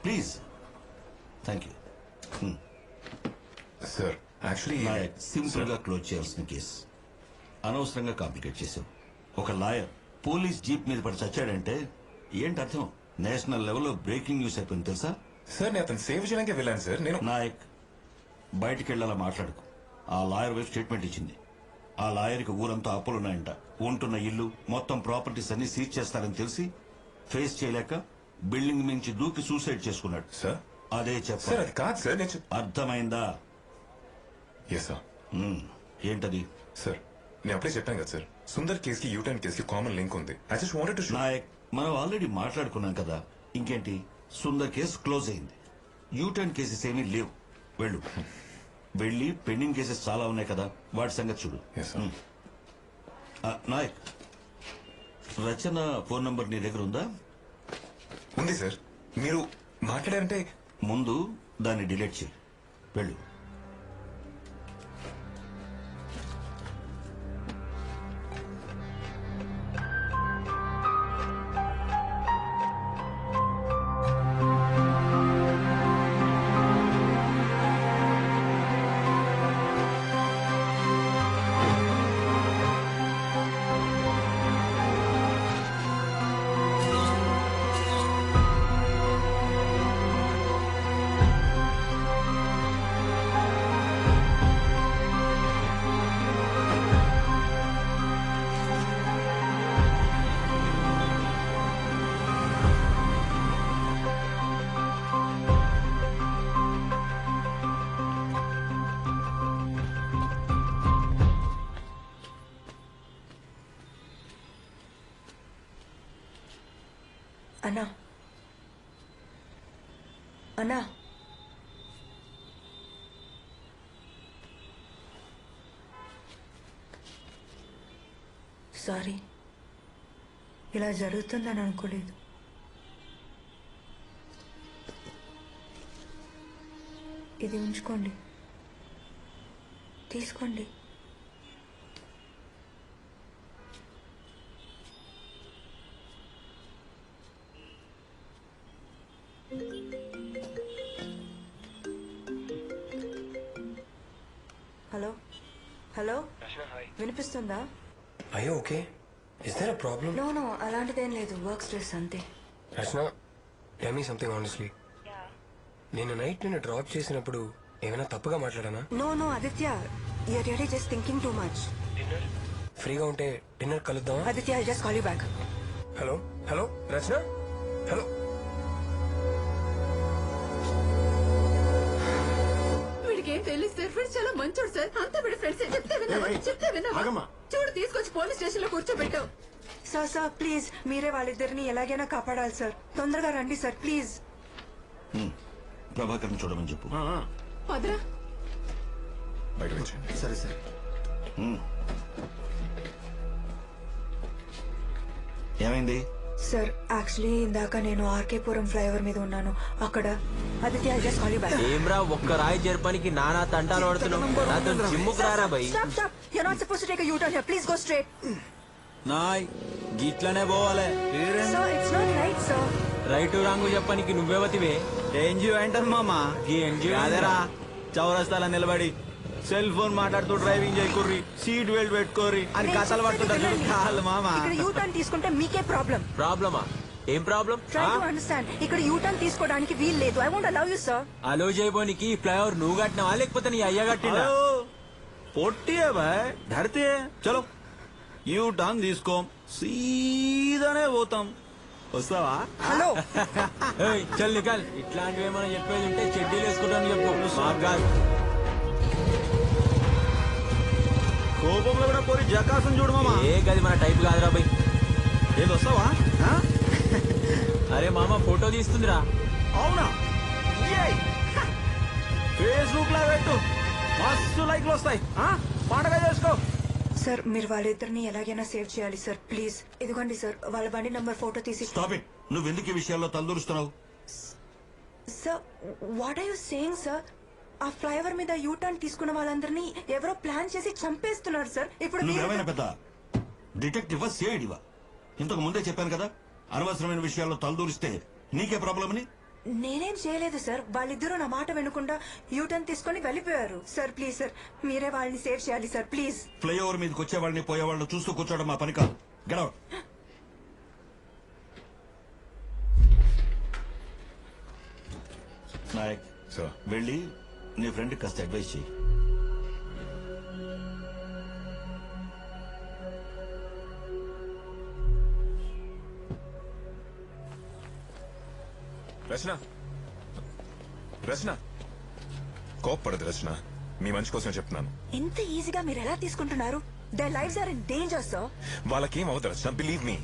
Please. Thank you. Sir actually simple గా close చేయాల్సిన case అనవసరంగా కాంప్లికేట్ చేసావు. ఒక లాయర్ పోలీస్ జీప్ మీద పడి చచ్చాడంటే ఏంటి అర్థం? నేషనల్ లెవెల్లో బ్రేకింగ్ న్యూస్ అయిపోయింది తెలుసా? సార్ నేను అతను సేవ్ చేయడానికి వెళ్ళాను సార్. నేను నాయక్ బయటికి వెళ్ళాలా మాట్లాడుకు. ఆ లాయర్ వైపు స్టేట్మెంట్ ఇచ్చింది. ఆ లాయర్కి ఊరంతా అప్పులున్నాయంట. ఉంటున్న ఇల్లు మొత్తం ప్రాపర్టీస్ అన్ని సీజ్ చేస్తారని తెలిసి ఫేస్ చేయలేక బిల్డింగ్ నుంచి దూకి సూసైడ్ చేసుకున్నాడు. సార్ అదే సార్ చెప్పాలి. అది కాదు సార్. నేను అర్థమైందా? Yes sir. ఏంటది? సార్ నేను అప్పుడే చెప్పాను కదా సార్, సుందర్ కేస్ కి యూటర్న్ కేస్ కి కామన్ లింక్ ఉంది. I just wanted to show. Nayak మనం ఆల్రెడీ మాట్లాడుకున్నాం కదా, ఇంకేంటి? సుందర్ కేసు క్లోజ్ అయింది. యూటర్న్ కేసెస్ ఏమీ లేవు. వెళ్ళు. వెళ్ళి పెండింగ్ కేసెస్ చాలా ఉన్నాయి కదా, వాటి సంగతి చూడు. Yes, sir. నాయక్, రచన ఫోన్ నంబర్ నీ దగ్గర ఉందా? ఉంది సార్. మీరు మాట్లాడారంటే ముందు దాన్ని డిలీట్ చేయి. వెళ్ళు. అన్నా, అన్నా, సారీ, ఇలా జరుగుతుందని అనుకోలేదు. ఇది ఉంచుకోండి, తీసుకోండి. హలో హలో, వినిపిస్తుందా? అయ్యో okay. Is there a problem? No no, అలాంటిదేం లేదు. వర్క్ స్ట్రెస్ అంతే. Rachana, tell me something honestly. నేను నైట్ నిన్ను డ్రాప్ చేసినప్పుడు ఏమైనా తప్పుగా మాట్లాడానా? No no Aditya, you're really just thinking too much. ఫ్రీగా ఉంటే డిన్నర్ కలుద్దామా? Aditya, I just call you back. Hello hello Rachana, hello. ఏం తెలియదు సార్, ఫ్రెండ్స్ చాలా మంచోడు సార్. అంతా వీడి ఫ్రెండ్స్. చెప్తే విన్నావా? చూడు, తీసుకొచ్చి పోలీస్ స్టేషన్ లో కూర్చోబెట్టావు. సార్ సార్ ప్లీజ్, మీరే వాళ్ళిద్దరిని ఎలాగైనా కాపాడాలి సార్. తొందరగా రండి సార్ ప్లీజ్. ప్రభాకర్ చూడమని చెప్పు. పదరా. బయట వచ్చండి. సరే సరే. ఏమైంది? సార్ యాక్చువల్లీ ఇందాక నేను ఆర్కేపురం ఫ్లైఓవర్ మీద ఉన్నాను. అక్కడ Aditya, I just call you back. ఏమ్రా, ఒక్క రాయి జరపనికి నానా తంటాలు పడుతున్నావు. నాతో జిమ్ముకు రారా by. Stop, stop. You're not supposed to take a U-turn here. Please go straight. నాయ్ గిట్లనే పోవాలి. Sir, it's not right, sir. Right wrong చెప్పనికి నువ్వెవతివే? ఎన్జిఓ అంటారు మామా. ఈ ఎన్జిఓ అదేరా, చౌరస్తాల నిలబడి సెల్ ఫోన్ మాట్లాడుతూ డ్రైవింగ్ చేయకుర్రి, సీట్ బెల్ట్ పెట్టుకోర్రి అని కథలు పడుతుంటారు కాదు మామా. ఇక్కడ U-turn తీసుకుంటే మీకే ప్రాబ్లం. ప్రాబ్లమా? ఏం ప్రాబ్లం? Try to understand. ఇక్కడ U-turn తీసుకోవడానికి వీలు లేదు. I won't allow you, sir. Allow చేయబోనికి ఫ్లైఓవర్ నువ్వు కట్టినవా లేకపోతే నీ అయ్య కట్టినా? పొట్టి బాయ్ ధరతే. చలో యూ టర్న్ తీసుకో, సీదానే పోతాం. వస్తావా? హలో. చల్ నికాల్. ఇట్లాంటివి ఏమైనా చెప్పేది ఉంటే చెడ్డీలు వేసుకుంటాను చెప్పు. మాకు కాదు. కోపంలో కూడా పోయి జకాసం చూడు మామా. ఏ గది మన టైప్ కాదురా బై. ఏది వస్తావా? అరే మామ, ఫోటో తీస్తుందిరా. అవునా? ఫేస్బుక్ లో పెట్టు, మస్తు లైక్లు వస్తాయి. పండగ చేసుకో. సార్ మీరు వాళ్ళిద్దరిని ఎలాగైనా సేవ్ చేయాలి సార్ ప్లీజ్. ఇదిగోండి సార్, వాళ్ళ బండి నంబర్ ఫోటో తీసి. Stop it. నువ్వెందుకు ఈ విషయాల్లో తలదూరుస్తున్నావు? Sir what are you saying sir? ఆ ఫ్లైఓవర్ మీద యూటర్న్ తీసుకున్న వాళ్ళందరినీ ఎవరో ప్లాన్ చేసి చంపేస్తున్నారు సార్. ఇప్పుడు నువ్వేమైనా పెద్ద డిటెక్టివా, సిఐడివా? ఇంతకు ముందే చెప్పాను కదా, అనవసరమైన విషయాల్లో తలదూరిస్తే నీకే ప్రాబ్లం అని. నేనేం చేయలేదు సార్. వాళ్ళిద్దరూ నా మాట వినకుండా యూటర్న్ తీసుకొని వెళ్ళిపోయారు. సార్ ప్లీజ్ సార్, మీరే వాళ్ళని సేవ్ చేయాలి సార్ ప్లీజ్. ఫ్లైఓవర్ మీదకి వచ్చే వాళ్ళని పోయే వాళ్ళని చూస్తూ కూర్చోవడం మా పని కాదు. Get out. నాయక్ సార్ వెళ్ళి నీ ఫ్రెండ్ కాస్త అడ్వైస్ చెయ్యి. రచన రచన కోప్పడదు రచన, మీ మంచి కోసం చెప్తున్నాను. ఇంత ఈజీగా మీరు ఎలా తీసుకుంటున్నారు? The lives are in danger sir. వాళ్ళకేం అవుతుంది రచన, బిలీవ్ మీ.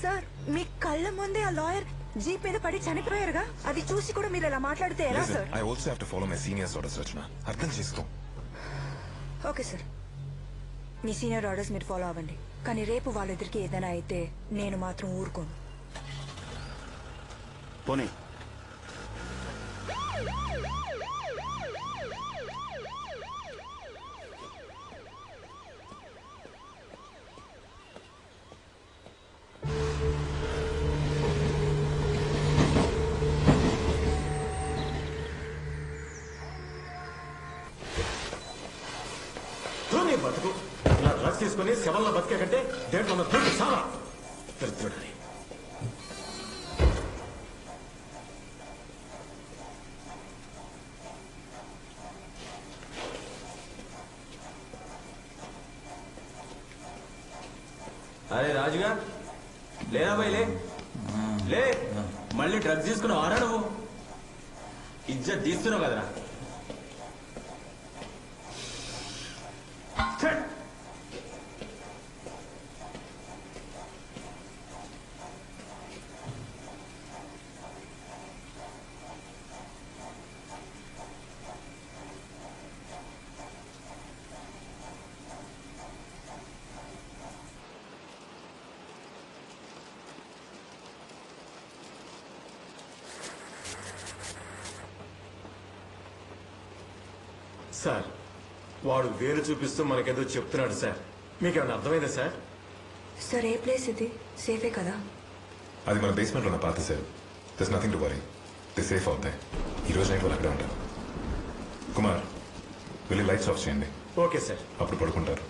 సార్ మీ కళ్ళ ముందే ఆ లాయర్ జీప్ మీద పడి చనిపోయారుగా, అది చూసి కూడా మీరు ఇలా మాట్లాడితే ఎలా sir? I also have to follow my seniors orders Rachana, అర్థం చేసుకో. ఓకే సార్, మీ సీనియర్ ఆర్డర్స్ మీరు ఫాలో అవ్వండి. కానీ రేపు వాళ్ళిద్దరికి ఏదైనా అయితే నేను మాత్రం ఊరుకోను. పోనీ బతుకు నా డ్రగ్స్ తీసుకుని శవల్లో బతికే కంటే దేంట్లో ఉన్న దూకి చాలా దరిద్రుడని. అరే రాజుగా లేరా బాయ్ లే మళ్ళీ డ్రగ్స్ తీసుకున్నావు ఆరా నువ్వు? ఇజ్జత్ తీస్తున్నావు కదరా. సార్ వాడు వేలు చూపిస్తూ మనకేదో చెప్తున్నాడు సార్, మీకేమైనా అర్థమైందా సార్? సార్ ఏ ప్లేస్ ఇది? సేఫే కదా? అది మన బేస్మెంట్ లో ఉన్న పాత sir. This nothing to worry, the safe అవుతాయి. ఈ రోజు నైట్ వాళ్ళు అక్కడే ఉంటారు. కుమార్ వెళ్ళి లైట్స్ ఆఫ్ చేయండి, ఓకే సార్. అప్పుడు పడుకుంటారు.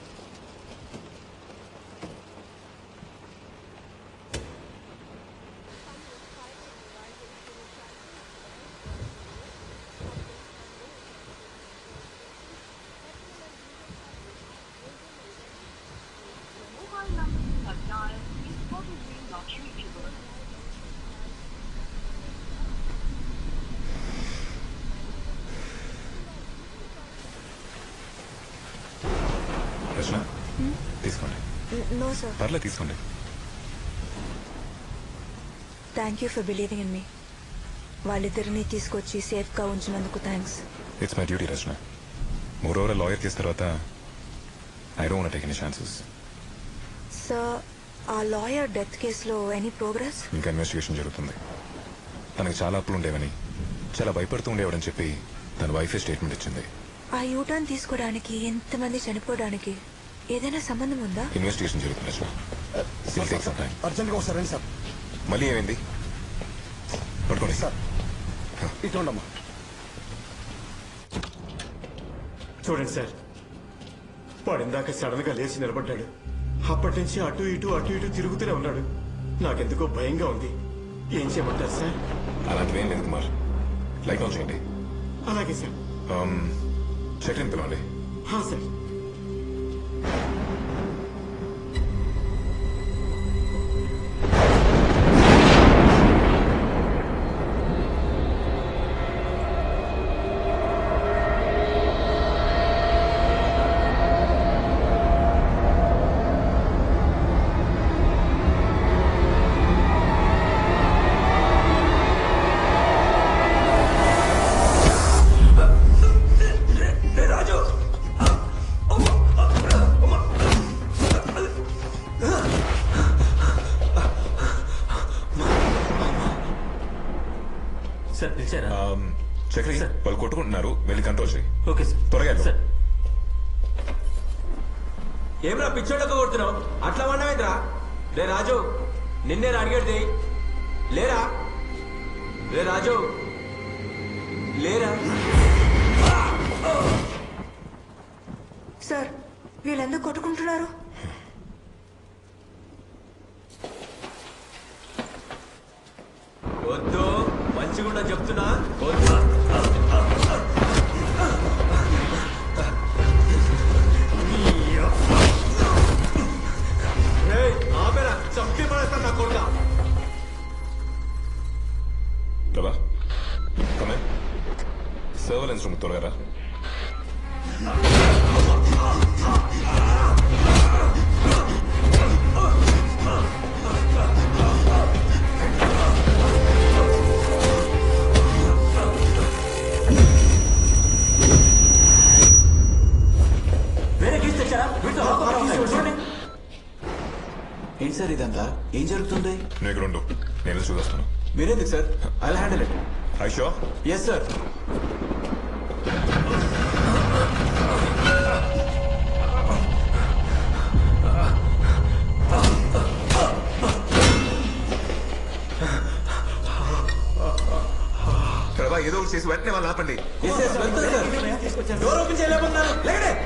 రచన తీసుకోండి. No sir. పర్లేదు తీసుకోండి. Thank you for believing in me. వాళ్ళిద్దరిని తీసుకొచ్చి సేఫ్ గా ఉంచినందుకు thanks. It's my duty Rachana. Moreover lawyer case తర్వాత I don't want take any chances. Sir ఆ లాయర్ డెత్ కేసులో ఎనీ ప్రోగ్రెస్? ఇంకా ఇన్వెస్టిగేషన్ జరుగుతుంది. తనకి చాలా అప్పులు ఉండేవని, చాలా భయపడుతూ ఉండేవాడని చెప్పి తన వైఫే స్టేట్మెంట్ ఇచ్చింది. ఆ యూటర్న్ తీసుకోవడానికి ఎంతమంది చనిపోవడానికి ఏదైనా సంబంధం ఉందా? ఇన్వెస్టిగేషన్ జరుగుతుంది రచన. It'll take some time. అర్జెంట్గా ఒకసారి రండి సార్. మళ్ళీ ఏమైంది? పడుకోండి సార్ ఇటు ఉండమ్మా. చూడండి సార్, వాడు ఇందాక సడన్ గా లేచి నిలబడ్డాడు. అప్పటి నుంచి అటు ఇటు తిరుగుతూనే ఉన్నాడు. నాకెందుకో భయంగా ఉంది. ఏం చేయమంటారు సార్? అలాంటివి ఏం లేదు కుమార్, లైట్ ఆన్ చేయండి. అలాగే సార్. చక్రిని పిలవండి. సార్. సార్ పిలిచారా? చక్రి వాళ్ళు కొట్టుకుంటున్నారు, వెళ్ళి కంట్రోల్ చేయి. Okay sir. త్వరగా వెళ్ళు. సార్ ఏమరా పిచ్చోళ్ళకు కొడుతున్నావు? అట్లా వండవేంద్రా? రే రాజు, నిన్నే అడిగేది లేరా? రే రాజు లేరా? సార్ వీళ్ళెందుకు కొట్టుకుంటున్నారు? వద్దు, మంచిగుండా చెప్తున్నా. వద్దు. ఏయ్, ఆపేరా, చంపి పడేస్తాను నా కొడుక. ప్రభా కమే సర్వలెన్స్ రూమ్ త్వరగా రా. వేరే కేసు తెచ్చారా? వీటితో ఆడుకోవడం ఉంది. చూడండి. ఏంటి సార్ ఇదంతా? ఏం జరుగుతుంది? నువ్వు ఇక్కడ ఉండు, నేను చూస్తాను. మీరేందుకు sir? I handle it. I show. Yes sir. Prabha ఏదో ఒకటి చేసి వెంటనే వాళ్ళు ఆపండి. డోర్ ఓపెన్ చేయలేకపోతున్నారు. లేకండి.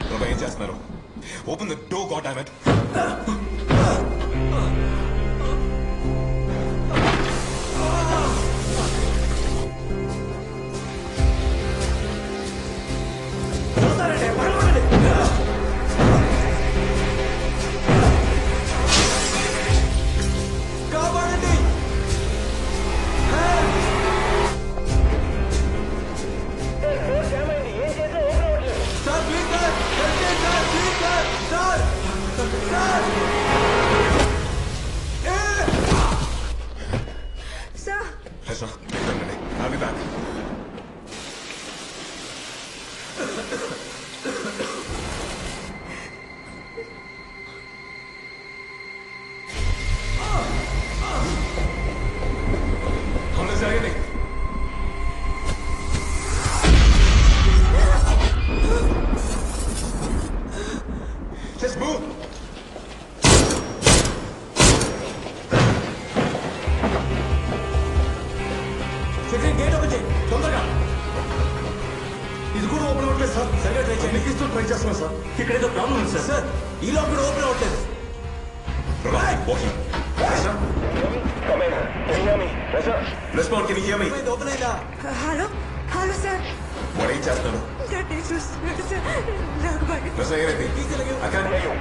ప్రభా ఏం చేస్తున్నారు? Open the door, god damn it. కాపాడండి. Sir please sir, sir please sir, sir sir. Sir Rachana వెళ్ళండి, I'll be back. అవును జరిగింది. Just move. Second gate open చేయి తొందరగా. ఇది కూడా ఓపెన్ అవ్వట్లేదు సార్. సరిగా ట్రై చేయండి. ఎన్నికిస్తూ ట్రై చేస్తున్నా సార్. ఇక్కడ ఏదో ప్రాబ్లం ఉంది సార్. సార్ ఈ లోపల కూడా ఓపెన్ అవ్వట్లేదు. Prabha walking. Rachana respond, can you hear me? ఇది ఓపెన్ అయిందా? Hello hello sir. వాడు ఏం చేస్తున్నాడు? గట్టి చూస్తున్నాడు సార్. నాకు భయం. రచన ఏమైంది? I can't hear you.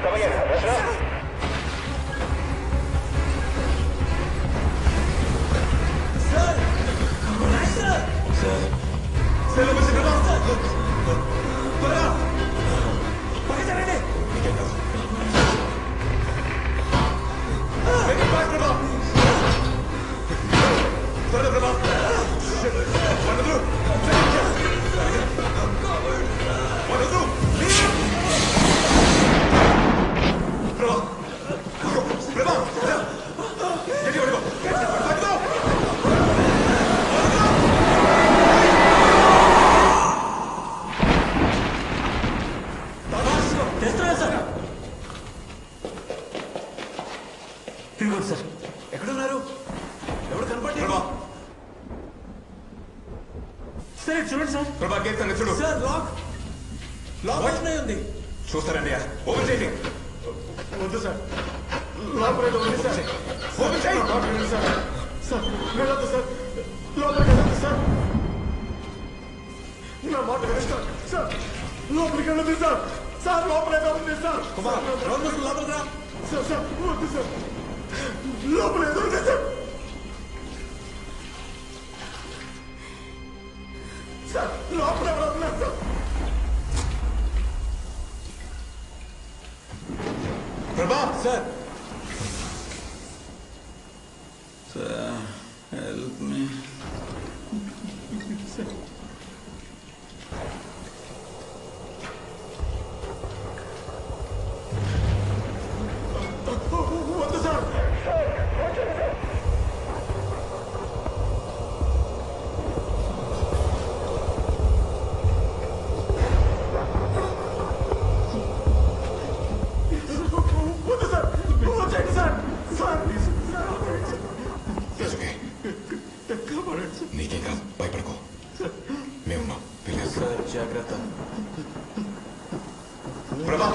Sir sir sir Send him a signal. త్వరగా పక్కకి జరగండి. Get down. Make it back, Prabha. త్వరగా Prabha. One of you. One of you. Prabha. Go. Prabha. Get your go. Back go. తెస్తున్నా sir. తిరుగుడు sir. ఎక్కడున్నారు? ఎవరు కనపడి? Prabha. Sir ఇటు చూడండి సార్. Prabha, గేట్ సంగతి చూడు. సార్ లాక్ ఓపెన్ అయి ఉంది. చూస్తారండి. ఓపెన్ చేయండి. వద్దు సార్. లోపల ఏదో ఉంది సార్. ఓపెన్ చేయి. లోపల ఉంది సార్. సార్ వెళ్ళొద్దు సార్. లోపలికి వెళ్ళొద్దు సార్. నా మాట వినండి సార్. సార్ లోపలికి వెళ్ళొద్దు సార్. సార్ లోపల ఏదో ఉంది సార్. కుమార్ రోడ్ నుంచి లోపలికి రా. సార్ సార్ వద్దు సార్. లోపల ఏదో ఉంది సార్. సార్ లోపల ఎవరో ఉన్నారు సార్. Prabha. సార్ సార్ వద్దు సార్. వద్దు సార్. వచ్చేయండి సార్. Sir, It's okay. కాపాడండి సార్. నీకేం కాదు భయపడుకో మేమున్నాం వెళ్ళేసి సార్ జాగ్రత్త. ప్రభా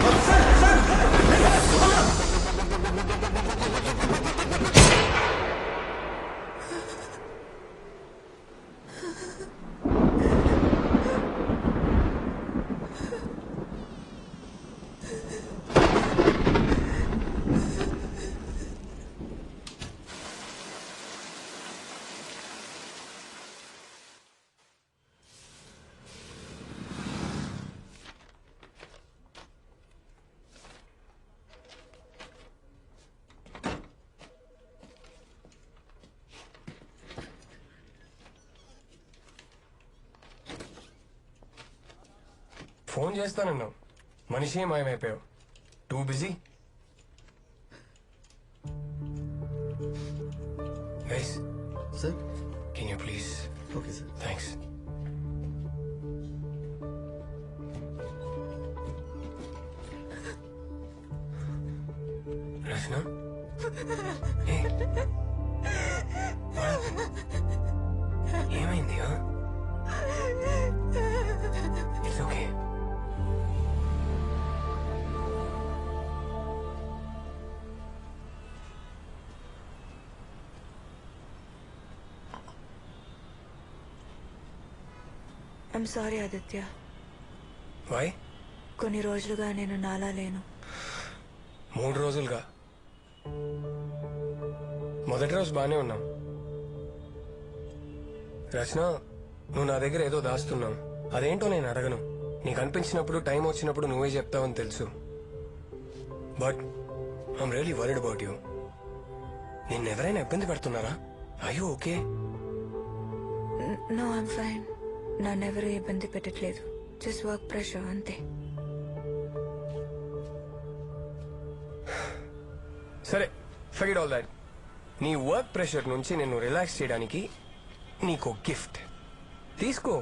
ఫోన్ చేస్తానన్నావు మనిషి మాయమైపోయావు. Too busy. Guys sir, can you please? Okay sir. Thanks. Rachana ఏమైంది? It's okay. I'm sorry Aditya. Why? కొన్ని రోజులుగా నేను నాలా లేను. 3 రోజులుగా. మొదటి రోజు బానే ఉన్నాం. రచన, నువ్వు నా దగ్గర ఏదో దాస్తున్నావు. అదేంటో నేను అడగను. నీకు అనిపించినప్పుడు టైం వచ్చినప్పుడు నువ్వే చెప్తావని తెలుసు. But I'm really worried about you. నిన్ను ఎవరైనా ఇబ్బంది పెడుతున్నారా? అయ్యో ఓకే. No, I'm fine. నన్నెవరూ ఇబ్బంది పెట్టట్లేదు. జస్ట్ వర్క్ ప్రెషర్ అంతే. సరే, ఫర్గెట్ ఆల్ దాట్. నీ వర్క్ ప్రెషర్ నుంచి నేను రిలాక్స్ చేయడానికి నీకు గిఫ్ట్ తీసుకో.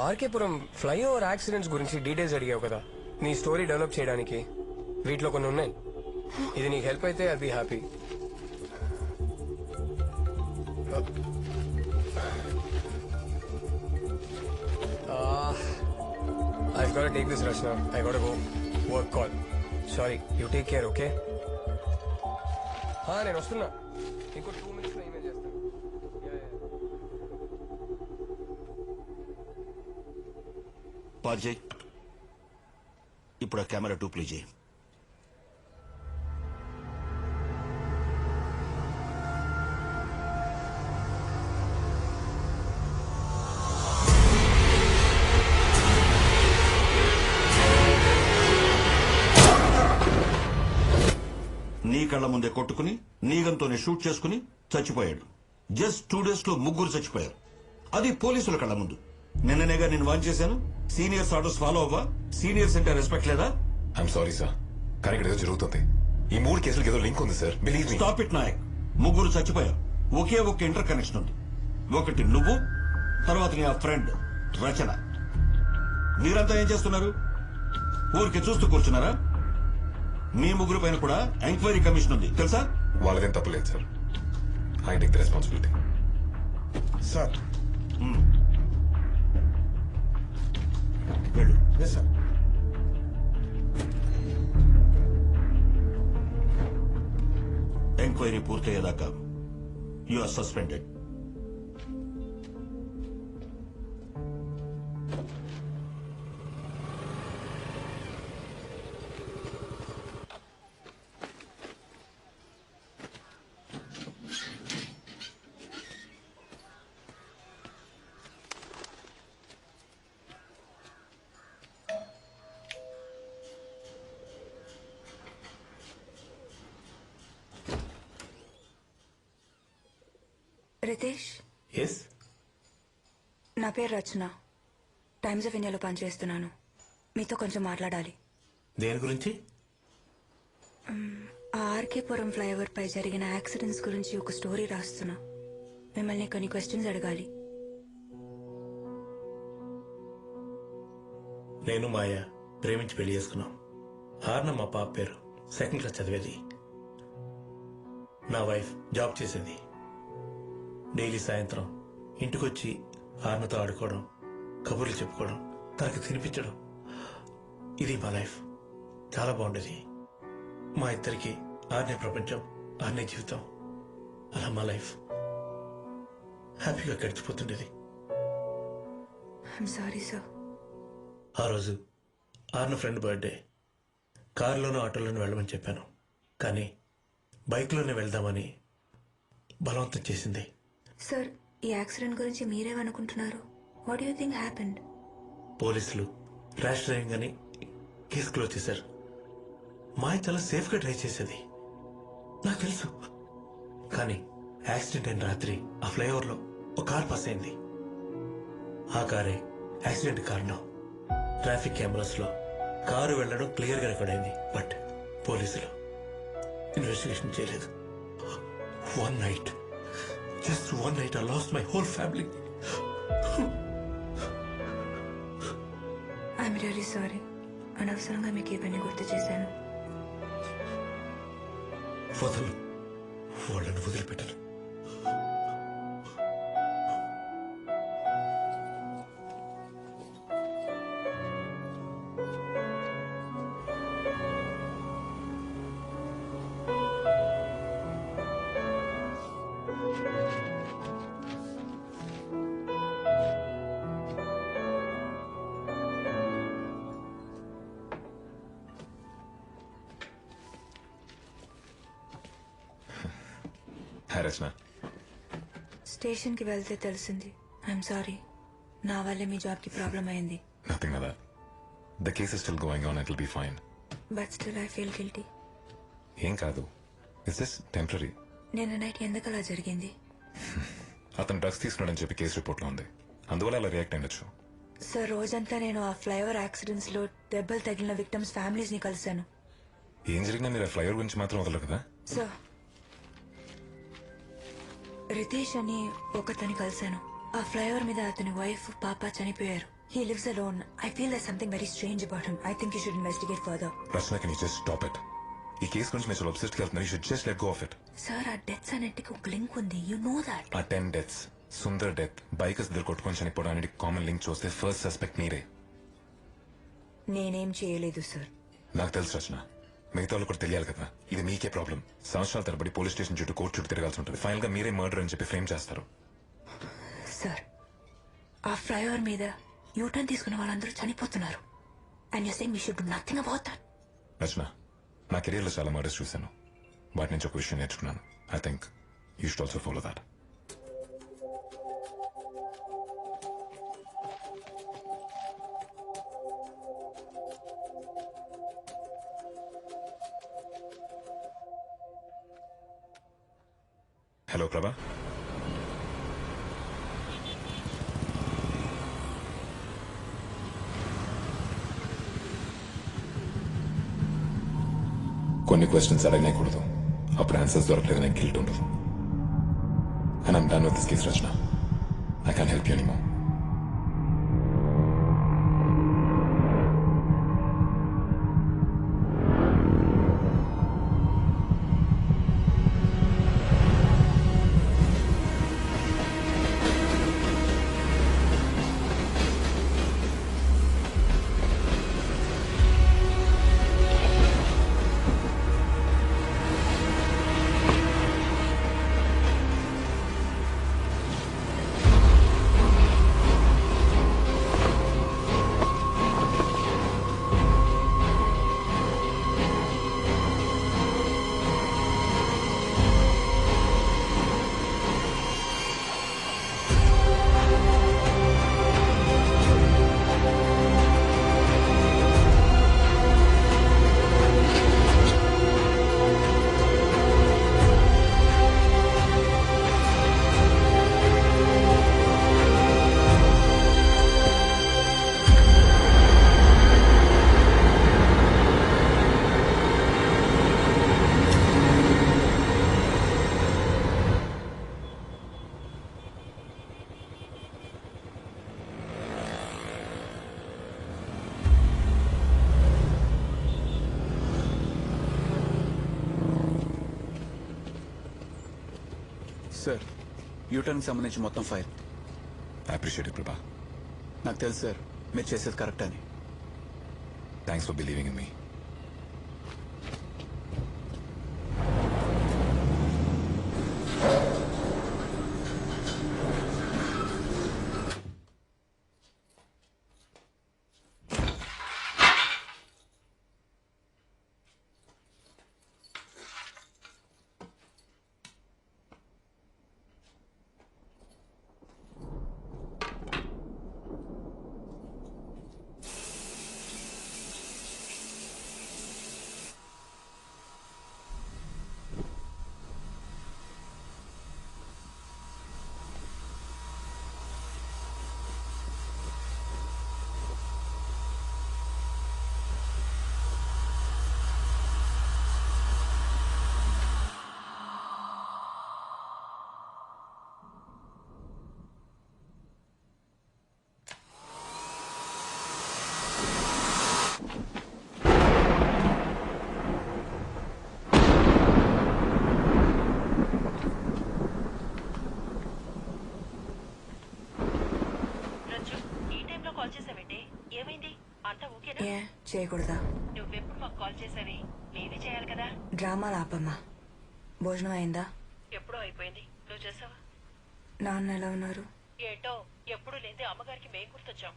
ఆర్కేపురం ఫ్లైఓవర్ యాక్సిడెంట్స్ గురించి డీటెయిల్స్ అడిగావు కదా, నీ స్టోరీ డెవలప్ చేయడానికి వీటిలో కొన్ని ఉన్నాయి. ఇది నీకు హెల్ప్ అయితే అది happy. I've got to take this, Rachna. I got to go. Work call. Sorry. You take care, okay? నేను వస్తున్నా. ఇంకో 2 minutes లో ఈమెయిల్ చేస్తాను. పాజ్ చేయి. ఇప్పుడు ఆ కెమెరా 2 ప్లే చేయి. నీ కళ్ళ ముందే కొట్టుకుని నీగంతోనే షూట్ చేసుకుని చచ్చిపోయాడు. జస్ట్ 2 days లో 3 చచ్చిపోయారు. అది పోలీసుల కళ్ళ ముందు. నిన్ననేగా నేను వాన్ చేశాను. సీనియర్స్ ఆర్డర్స్ ఫాలో అవ్వా? సీనియర్స్ అంటే రెస్పెక్ట్ లేదా? ఐఎమ్ సారీ సార్, కానీ ఇక్కడ ఏదో జరుగుతుంది. ఈ 3 కేసులకి ఏదో లింక్ ఉంది sir. Believe me. Stop it Nayak. 3 చచ్చిపోయారు. ఒకే ఒక ఇంటర్ కనెక్షన్ ఉంది. ఒకటి నువ్వు, తర్వాత నీ ఆ ఫ్రెండ్ రచన. మీరంతా ఏం చేస్తున్నారు? ఊరికి చూస్తూ కూర్చున్నారా? మీ 3 పైన కూడా ఎంక్వైరీ కమిషన్ ఉంది తెలుసా? వాళ్ళదేం తప్పలేదు sir. I take the responsibility. Sir, వెళ్ళు. Yes sir. ఎంక్వైరీ పూర్తయ్యేదాకా you are suspended. Ritesh, yes. నా పేరు రచన. టైమ్స్ ఆఫ్ ఇండియాలో పనిచేస్తున్నాను. మీతో కొంచెం మాట్లాడాలి. దేని గురించి? ఆ ఆర్కేపురం ఫ్లైఓవర్ పై జరిగిన యాక్సిడెంట్స్ గురించి ఒక స్టోరీ రాస్తున్నా. మిమ్మల్ని కొన్ని క్వశ్చన్స్ అడగాలి. నేను మాయ ప్రేమించి పెళ్లి చేసుకున్నాం. హార్న మా పాప పేరు. సెకండ్ క్లాస్ చదివేది. నా వైఫ్ జాబ్ చేసేది. డైలీ సాయంత్రం ఇంటికొచ్చి హార్నతో ఆడుకోవడం, కబుర్లు చెప్పుకోవడం, తనకి తినిపించడం, ఇది మా లైఫ్. చాలా బాగుండేది. మా ఇద్దరికి ఆర్నే ప్రపంచం, ఆర్నే జీవితం. అలా మా లైఫ్ హ్యాపీగా గడిచిపోతుండేది. I'm sorry sir. ఆ రోజు ఆర్న ఫ్రెండ్ బర్త్డే. కారులోనూ ఆటోలోనూ వెళ్ళమని చెప్పాను, కానీ బైక్లోనే వెళ్దామని బలవంతం చేసింది. సార్, ఈ యాక్సిడెంట్ గురించి మీరేమనుకుంటున్నారు? What you think happened? పోలీసులు ర్యాష్ డ్రైవింగ్ అని కేసు క్లోజ్ చేశారు. మాయ చాలా సేఫ్గా డ్రైవ్ చేసేది, నాకు తెలుసు. కానీ యాక్సిడెంట్ అయిన రాత్రి ఆ ఫ్లైఓవర్లో ఒక కార్ పాస్ అయింది. ఆ కారే యాక్సిడెంట్ కారణం. ట్రాఫిక్ కెమెరాస్లో కారు వెళ్లడం క్లియర్గా రికార్డ్ అయింది. బట్ పోలీసులు ఇన్వెస్టిగేషన్ చేయలేదు. One night, just one night, I lost my whole family. I'm really sorry. అనవసరంగా మీకు ఈ పని గుర్తు చేశాను. వదలు, వాళ్ళని వదిలిపెట్టను. హాయ్ రచన. స్టేషన్కి వెళ్తే తెలిసింది. I'm sorry. నా వల్లే మీ జాబ్కి ప్రాబ్లం అయింది. Nothing like that. The case is still going on. It will be fine. But still I feel guilty. ఏం కాదు, ఇట్స్ జస్ట్ టెంపరీ. నిన్న నైట్ ఎందుకు అలా జరిగింది? అతను డ్రగ్స్ తీసుకున్నాడని చెప్పి కేసు రిపోర్ట్లో ఉంది. అందువల్ల అలా రియాక్ట్ అయ్యొచ్చు. సార్, రోజంతా నేను ఆ ఫ్లైఓవర్ యాక్సిడెంట్స్ లో దెబ్బలు తగిలిన విక్టమ్స్ ఫ్యామిలీస్ ని కలిశాను. ఏం జరిగినా మీరు ఆ ఫ్లైఓవర్ గురించి మాత్రం వదలరు కదా? సార్, రితేష్ అని ఒకతని కలిశాను. ఆ ఫ్లైఓవర్ మీద అతని వైఫ్, పాప చనిపోయారు. He lives alone. I feel that something very strange about him. I think you should investigate further. Rachana, can you just stop it? ఈ కేసు గురించి మీరు చాలా అబ్సెస్డ్ గా వెళ్తున్నారు. You should just let go of it. Sir, ఆ deaths అన్నిటికీ ఒక link ఉంది. You know that. ఆ 10 డెత్స్, సుందర్ డెత్, బైకర్స్ ఇద్దరు కొట్టుకొని చనిపోవడానికి కామన్ లింక్ చూస్తే ఫస్ట్ సస్పెక్ట్ మీరే. నేనేం చేయలేదు సార్. నాకు తెలుసు రచన. మిగతా వాళ్ళు కూడా తెలియాలి కదా. ఇది మీకే ప్రాబ్లం. సంవత్సరాల తరబడి పోలీస్ స్టేషన్ చుట్టూ, కోర్టు చుట్టూ తిరగాల్సి ఉంటుంది. ఫైనల్ గా మీరే మర్డర్ అని చెప్పి ఫ్రేమ్ చేస్తారు. సార్, ఆ ఫ్లైఓవర్ మీద యూటర్న్ తీసుకున్న వాళ్ళందరూ చనిపోతున్నారు. And you saying we should do nothing about that. Rachana, నా కెరీర్ లో చాలా మర్డర్స్ చూశాను. వాటి నుంచి ఒక విషయం నేర్చుకున్నాను. I think you should also follow that. Hello ప్రభా. కొన్ని క్వశ్చన్స్ అడగనేకూడదు. అప్పుడు ఆన్సర్స్ దొరకలేదు, నాకు గిల్ట్ ఉండదు. And I'm done with this case Rachana. I can't help you anymore. Sir యూటర్న్కి సంబంధించి మొత్తం ఫైల్. అప్రిషియేట్ ప్రభా. నాకు తెలుసు సార్ మీరు చేసేది కరెక్ట్ అని. Thanks for believing in me. ఏ చేయకూడదా? నువ్వెప్పుడు మాకు కాల్ చేసావి? నేనే చేయాలి కదా. డ్రామాలు ఆపమ్మా. భోజనం అయిందా? ఎప్పుడో అయిపోయింది. నువ్వు చేసావా? నాన్న ఎలా ఉన్నారు? ఏంటో ఎప్పుడు లేదే అమ్మగారికి మేం గుర్తొచ్చాం.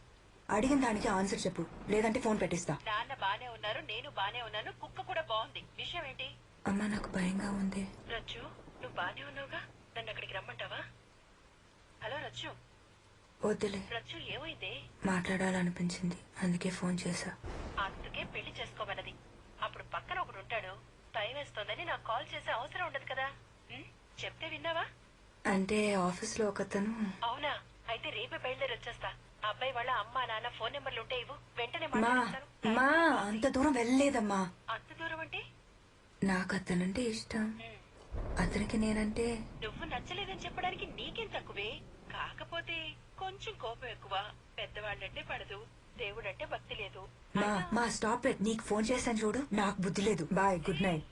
అడిగిన దానికి ఆన్సర్ చెప్పు, లేదంటే ఫోన్ పెట్టిస్తా. నాన్న బానే ఉన్నారు, నేను బానే ఉన్నాను, కుక్క కూడా బాగుంది. విషయం ఏంటి? అమ్మా నాకు భయంగా ఉంది. రచ్చు నువ్వు బానే ఉన్నావుగా, నన్ను అక్కడికి రమ్మంటావా? హలో రచ్చు. వద్దులే. రచ్చు ఏమైంది? మాట్లాడాలనిపించింది, అందుకే ఫోన్ చేశా. అందుకే పెళ్లి చేసుకోమన్నది. అప్పుడు పక్కన ఒకడు ఉంటాడు, టైం వేస్తోందని నాకు కాల్ చేసే అవసరం ఉండదు కదా. చెప్తే విన్నావా? అంటే ఆఫీస్ లో ఒకతను. అవునా? అయితే రేపే బయలుదేరి వచ్చేస్తా. అబ్బాయి వాళ్ళ అమ్మా నాన్న ఫోన్ నెంబర్లు ఉంటే ఇవ్వు, వెంటనే మా మా అంత దూరం వెళ్ళలేదమ్మా. అంత దూరం అంటే? నాకు అతనంటే ఇష్టం, అతనికి నేనంటే. నువ్వు నచ్చలేదని చెప్పడానికి నీకేం తక్కువే. కాకపోతే కొంచెం కోపం ఎక్కువ. పెద్దవాళ్ళంటే పడదు, దేవుడంటే భక్తి లేదు. మా స్టాప్ ఇట్. నీకు ఫోన్ చేశాను చూడు, నాకు బుద్ధి లేదు. Bye, good night.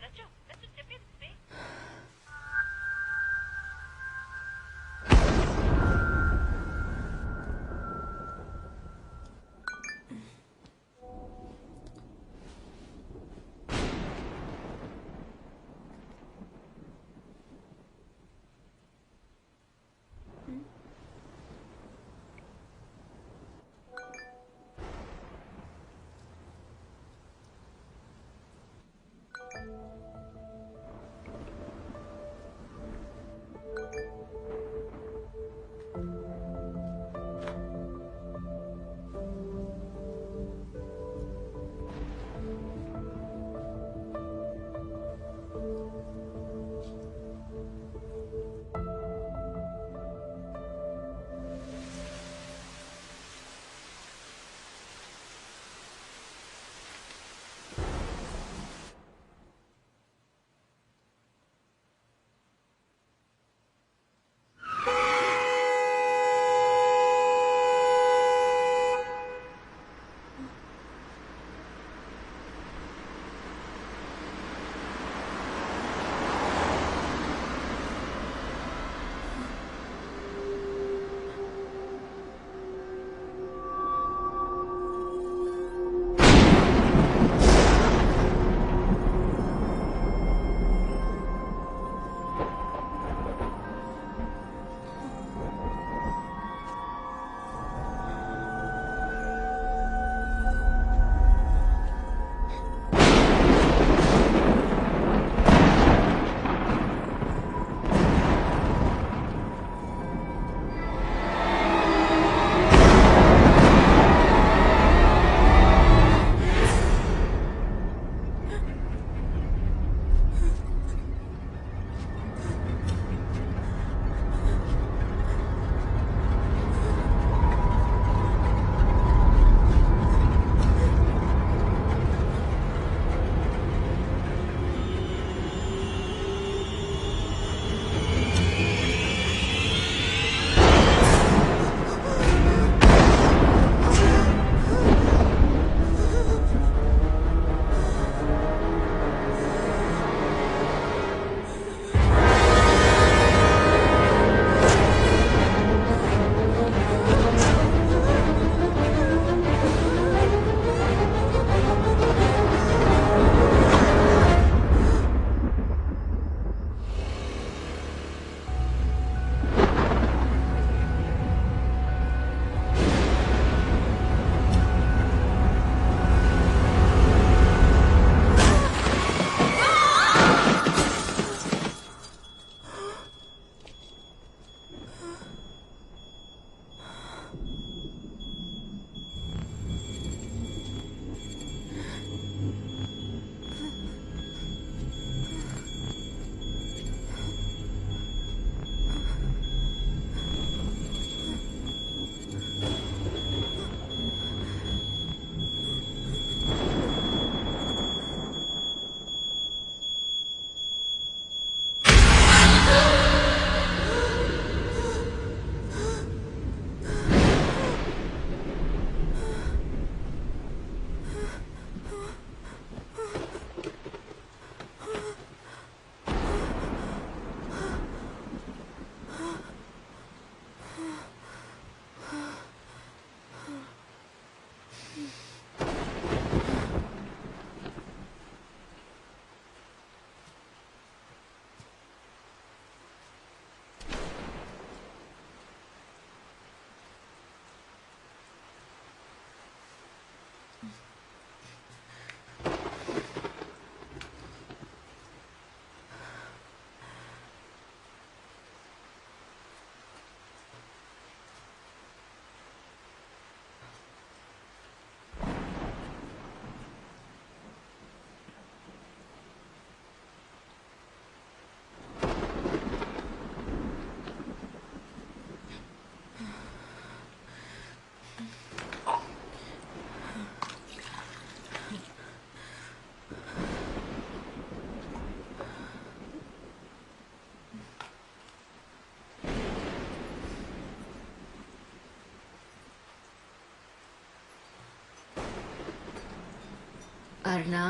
అర్నా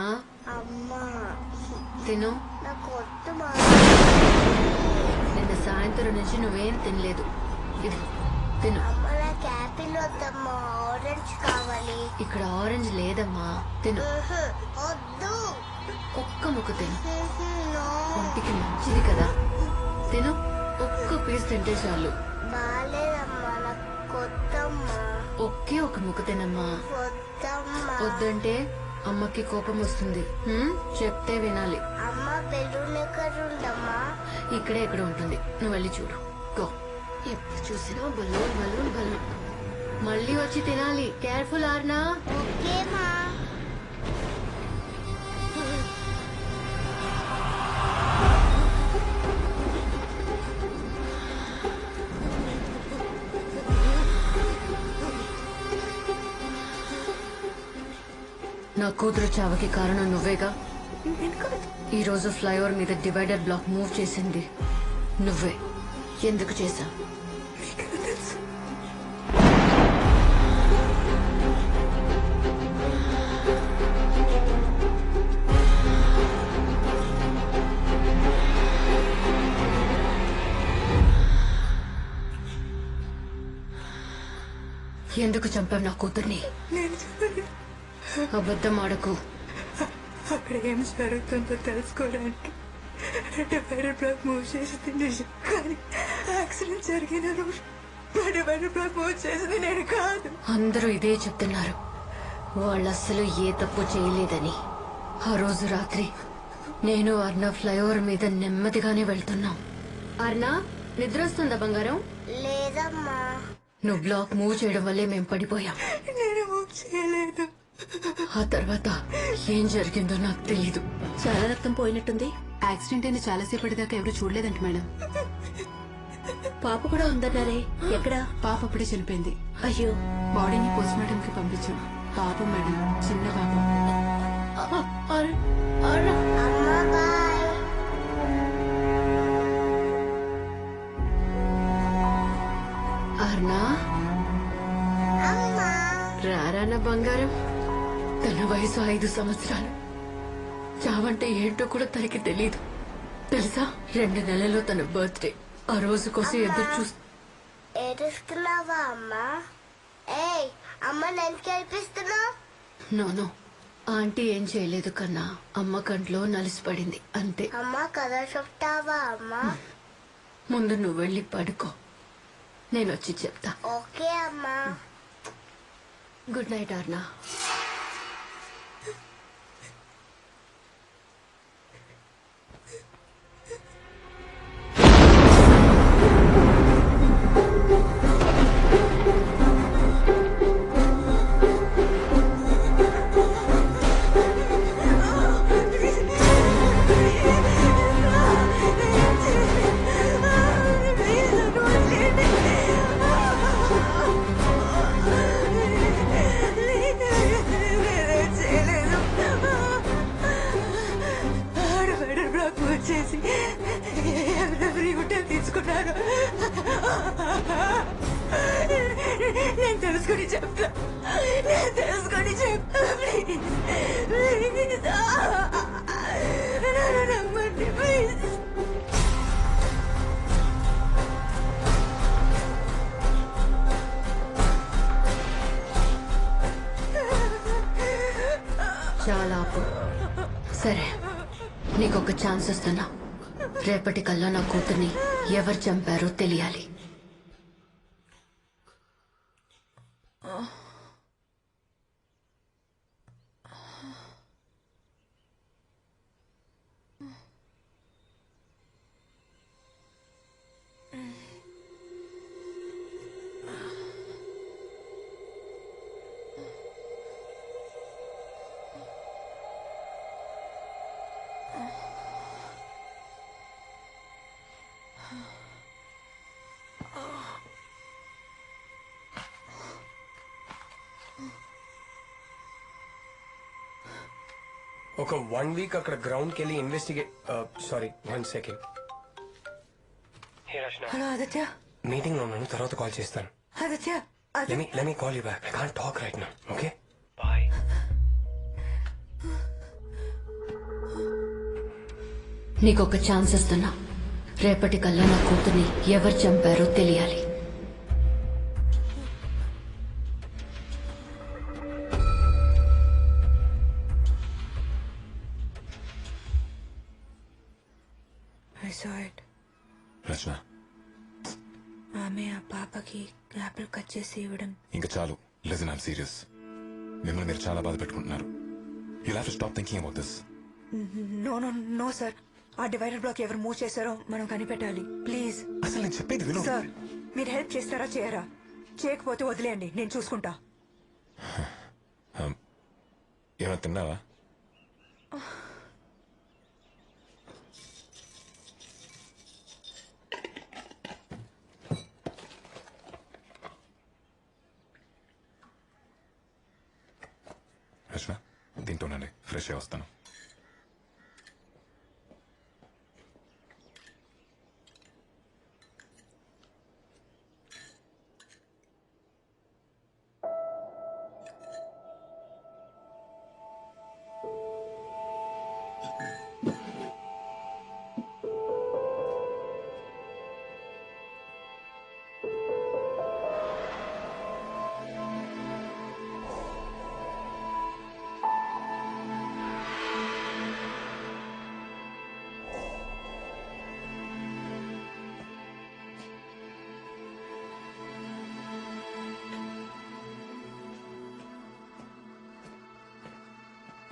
అమ్మా తిను. నాకు వద్దు మా నిన్న సాయంత్రం నుంచి నువ్వేం తినలేదు. ఇది తిను. అమ్మ నాకు యాపిల్ వద్దమ్మా, ఆరెంజ్ కావాలి. ఇక్కడ ఆరెంజ్ లేదమ్మా. తిను. వద్దు. ఒక్క ముక్క తిను. నో. ఒంటికి మంచిది కదా. తిను. ఒక్క పీస్ తింటే చాలు. బాలేదమ్మా, నాకు వద్దమ్మా. ఒకే ఒక ముక్క తినమ్మా. వద్దమ్మా. వద్దంటే అమ్మకి కోపం వస్తుంది. చెప్తే వినాలి. అమ్మ బెలూన్ ఎక్కడ ఉండమ్మా? ఇక్కడే ఎక్కడ ఉంటుంది, నువ్వు వెళ్ళి చూడు. గో. ఎప్పుడు చూసినా బలూన్ బలూన్ బలూన్. మళ్ళీ వచ్చి తినాలి. కేర్ఫుల్ ఆర్నా. ఓకేమా. నా కూతురు చావకి కారణం నువ్వేగా. ఈ రోజు ఫ్లైఓవర్ మీద డివైడర్ బ్లాక్ మూవ్ చేసింది నువ్వే. ఎందుకు చేశా? ఎందుకు చంపావు నా కూతుర్ని? అబద్ధం ఆడకు. అక్కడ ఏం జరుగుతుందో తెలుసుకోవడానికి డివైడర్ బ్లాక్ మూవ్ చేసింది నిజం, కానీ యాక్సిడెంట్ జరిగిన రోజు డివైడర్ బ్లాక్ మూవ్ చేసింది నేను కాదు. అందరూ ఇదే చెప్తున్నారు, వాళ్ళు అస్సలు ఏ తప్పు చేయలేదని. ఆ రోజు రాత్రి నేను అర్ణ ఫ్లైఓవర్ మీద నెమ్మదిగానే వెళ్తున్నాం. అర్ణ, నిద్ర వస్తుందా బంగారం? లేదమ్మా. నువ్వు బ్లాక్ మూవ్ చేయడం వల్లే మేము పడిపోయాం. నేను మూవ్ చేయలేదు. ఆ తర్వాత ఏం జరిగిందో నాకు తెలీదు. చాలా రక్తం పోయినట్టుంది. యాక్సిడెంట్ అయిన చాలాసేపటి దాకా ఎవరు చూడలేదంట మేడం. పాప కూడా ఉందన్నారే, ఎక్కడా? పాప అప్పుడే చనిపోయింది. అయ్యో. బాడీని పోస్ట్ మార్టం కి పంపించాం. పాపం మేడం, చిన్న పాపం. అమ్మా బాయ్. అర్నా, అమ్మా. రారాన బంగారం. తన వయసు 5 సంవత్సరాలు. చావంటే ఏంటో కూడా తనకి తెలీదు తెలుసా. 2 నెలల్లో తన బర్త్డే. ఆ రోజు కోసం ఎదురు చూస్తూ. ఏడుస్తున్నావా అమ్మా? ఏయ్ అమ్మ, నేను కనిపిస్తున్నావు? నో, ఆంటీ ఏం చేయలేదు కన్నా. అమ్మ కంట్లో నలిసిపడింది అంతే. అమ్మ కథ చెప్తావా అమ్మా? ముందు నువ్వు వెళ్ళి పడుకో, నేను వచ్చి చెప్తా. ఓకే అమ్మా. Good night అర్నా. చేసి ఎవరెవరి గుడ్డలు తీసుకున్నారు నేను తెలుసుకొని చెప్తా. నమ్మండి ప్లీజ్. చాలా ఆపు. సరే, నీకొక ఛాన్స్ ఇస్తున్నా. రేపటికల్లా నా కూతుర్ని ఎవరు చంపారో తెలియాలి. ఒక 1 వీక్ అక్కడ గ్రౌండ్ కి వెళ్ళి investigate. Sorry, 1 second. Hello Aditya. Meeting లో ఉన్నాను, తర్వాత కాల్ చేస్తాను. Aditya, let me call you back. I can't talk right now. Okay? Bye. నీకొక ఛాన్స్ ఇస్తున్నా. రేపటికల్లా నా కూతుర్ని ఎవరు చంపారో తెలియాలి. I saw it. రచన, ఆమె ఆ పాపకి యాపిల్ కట్ చేసి ఇవ్వడం. ఇంకా చాలు. Listen, I'm serious. మిమ్మల్ని మీరు చాలా బాధ పెట్టుకుంటున్నారు. You have to stop thinking about this. No no no sir, ఆ డివైడర్ బ్లాక్ ఎవరు మూవ్ చేశారో మనం కనిపెట్టాలి. ప్లీజ్ అసలు నేను చెప్పేది విను. సార్, మీరు హెల్ప్ చేస్తారా చేయరా? చేయకపోతే వదిలేయండి, నేను చూసుకుంటా. ఏమైనా తిన్నావా? రచన, తింటూనండి, ఫ్రెష్ అయ్యి వస్తాను.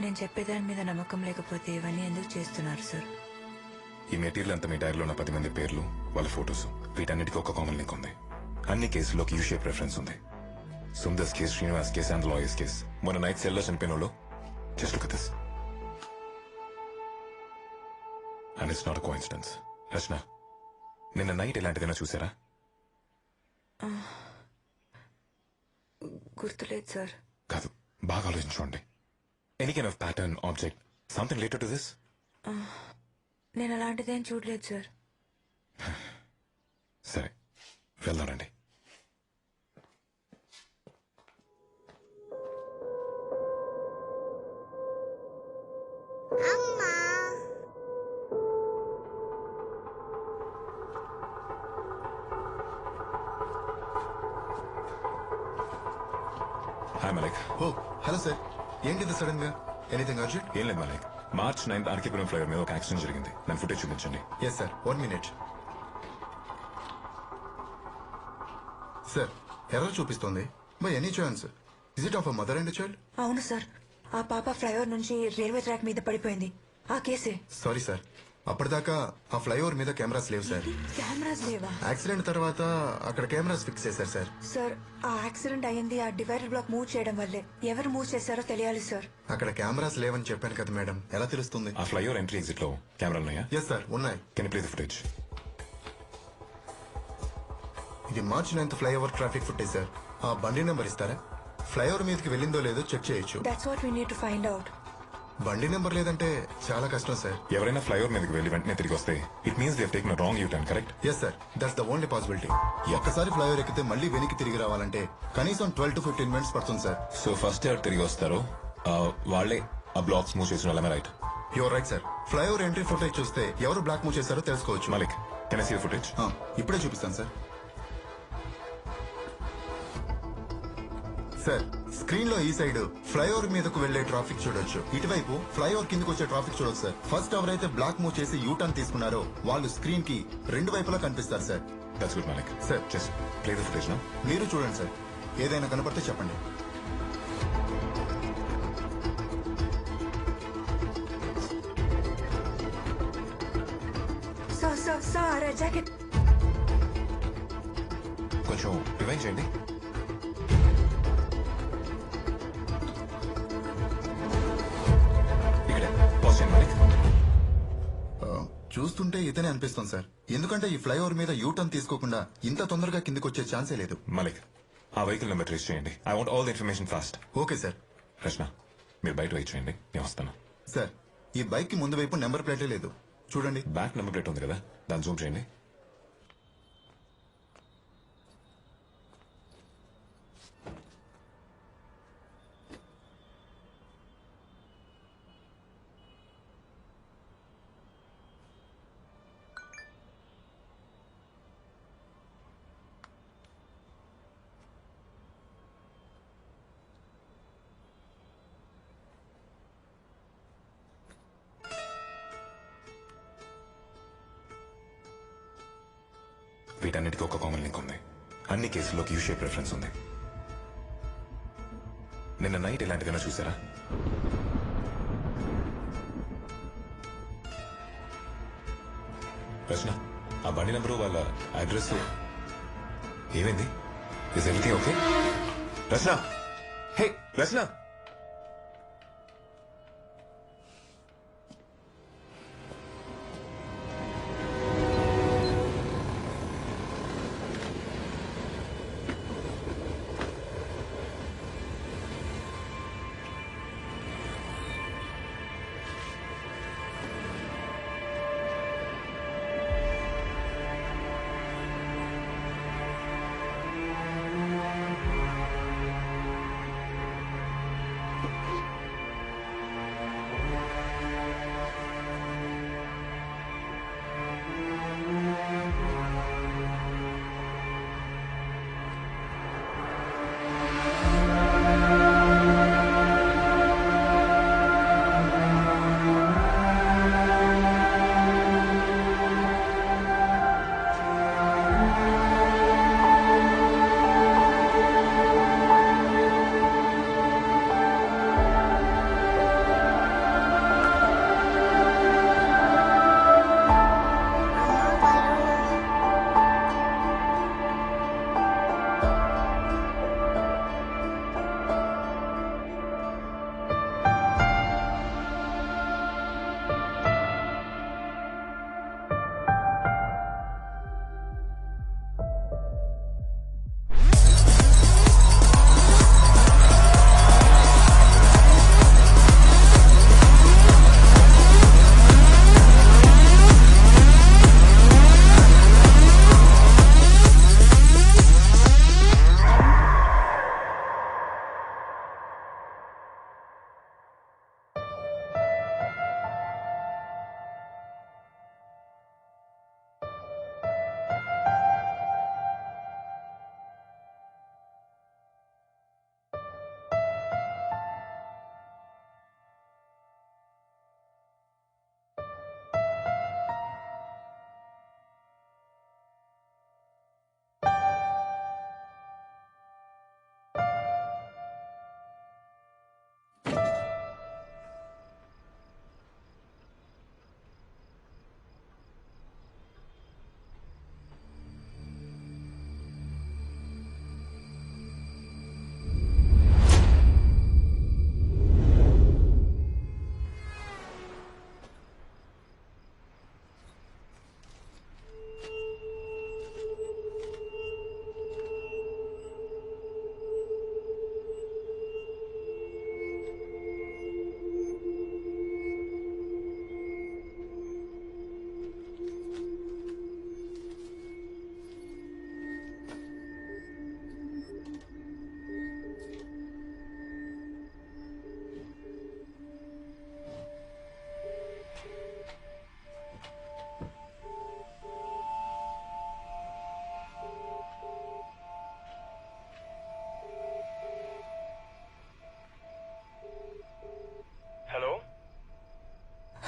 నేను చెప్పేదాని మీద నమ్మకం లేకపోతే ఇవన్నీ ఎందుకు చేస్తున్నారు సార్? ఈ మెటీరియల్ అంతా మీ డైరీలో ఉన్న 10 మంది పేర్లు, వాళ్ళ ఫోటోస్, వీటన్నిటికీ ఒక కామన్ లింక్ ఉంది. అన్ని కేసుల్లోకి యూ షేప్ రెఫరెన్స్ ఉంది. Sundar's case, Srinivas case and lawyers case. మొన్న నైట్ సెల్లో చంపిన వాళ్ళు just look at this. And it's not a coincidence. Rachana, నిన్న నైట్ ఇలాంటిదైనా చూసారా? గుర్తులేదు సార్. కాదు, బాగా ఆలోచించుకోండి. Any kind of pattern, object, something related to this? నేను అలాంటిదేం చూడలేదు సార్. సరే, వెళ్దాం రండి. Hi Malik. Oh hello sir, ఏంటిది సడన్ గా? Anything urgent? ఏం లేదు Malik, March 9th RK Puram flyover మీద ఒక యాక్సిడెంట్ జరిగింది. దాని ఫుటేజ్ చూపించండి. Yes sir, 1 minute. Sir, error చూపిస్తోంది. By any chance is it of a mother and child? అవును సార్, ఆ పాప ఫ్లైఓవర్ నుంచి రైల్వే ట్రాక్ మీద పడిపోయింది. ఆ కేసే. సారీ సార్, అప్పటిదాకా ఆ ఫ్లైఓవర్ మీద కెమెరాస్ లేవు సార్. కెమెరాస్ లేవా? యాక్సిడెంట్ తర్వాత అక్కడ కెమెరాస్ ఫిక్స్ చేశారు సార్. సార్, ఆ యాక్సిడెంట్ అయ్యింది ఆ డివైడర్ బ్లాక్ మూవ్ చేయడం వల్లే. ఎవరు మూవ్ చేశారో తెలియాలి సార్. అక్కడ కెమెరాస్ లేవని చెప్పాను కదా మేడం, ఎలా తెలుస్తుంది? ఆ ఫ్లైఓవర్ ఎంట్రీ ఎగ్జిట్ లో కెమెరాలు ఉన్నాయా? ఎస్ సార్, ఉన్నాయి. Can play the footage? ఇది March 9th flyover traffic footage sir. ఆ బండి నెంబర్ ఇస్తారా? ఫ్లైఓవర్ మీదకి వెళ్ళిందో లేదో చెక్ చేయొచ్చు. That's what we need to find out. బండి నెంబర్ లేదంటే చాలా కష్టం సార్. ఎవరైనా ఫ్లైఓవర్ మీదకి వెళ్ళి వెంటనే తిరిగి వస్తే it means they have taken a wrong U turn, correct? Yes sir, that's the only possibility. ఒక్కసారి ఫ్లైఓవర్ ఎక్కితే మళ్ళీ వెనక్కి తిరిగి రావాలంటే కనీసం 12 to 15 minutes పడుతుంది సార్. సో ఫస్ట్ ఎవరు తిరిగి వస్తారో వాళ్ళే ఆ బ్లాక్స్ మూవ్ చేసిన వాళ్ళమే, right? Your right sir. Flyover entry footage చూస్తే ఎవరు బ్లాక్ మూవ్ చేశారో తెలుసుకోవచ్చు. Malik, can I see the footage? ఇప్పుడే చూపిస్తాను సార్. సార్, స్క్రీన్ లో ఈ సైడ్ ఫ్లైఓవర్ మీదకు వెళ్లే ట్రాఫిక్ చూడొచ్చు. ఇటువైపు ఫ్లైఓవర్ కిందకు వచ్చే ట్రాఫిక్ చూడొచ్చు సార్. ఫస్ట్ ఎవరైతే బ్లాక్ మూవ్ చేసి యూ టర్న్ తీసుకున్నారో వాళ్ళు స్క్రీన్ కి 2 వైపులా కనిపిస్తారు sir. That's good Malik. Sir, just play the footage now. మీరు చూడండి సార్, ఏదైనా కనపడితే చెప్పండి. సార్ సార్ సార్, జాకెట్ కొంచెం రివైండ్ చేయండి. ఇక్కడే పాజ్ చేయండి మలిక్. చూస్తుంటే ఇతనే అనిపిస్తుంది సార్. ఎందుకంటే ఈ ఫ్లైఓవర్ మీద యూ టర్న్ తీసుకోకుండా ఇంత తొందరగా కిందకు వచ్చే ఛాన్సే లేదు. మలిక్, ఆ వెహికల్ నెంబర్ ట్రేస్ చేయండి. I want all the information fast. Okay sir. Rachana, మీరు బయట వెయిట్ చేయండి, నేను వస్తాను. సార్, ఈ బైక్ కి ముందు వైపు నెంబర్ ప్లేటే లేదు, చూడండి. బ్యాక్ నెంబర్ ప్లేట్ ఉంది కదా, దాన్ని జూమ్ చేయండి. వీటన్నిటికీ ఒక కామన్ లింక్ ఉంది. అన్ని కేసుల్లోకి యూ షేప్ రెఫరెన్స్ ఉంది. నిన్న నైట్ ఇలాంటిదైనా చూసారా? రచన, ఆ బండి నెంబరు వాళ్ళ అడ్రస్ ఏమైంది? Is everything okay? Rachana, hey Rachana.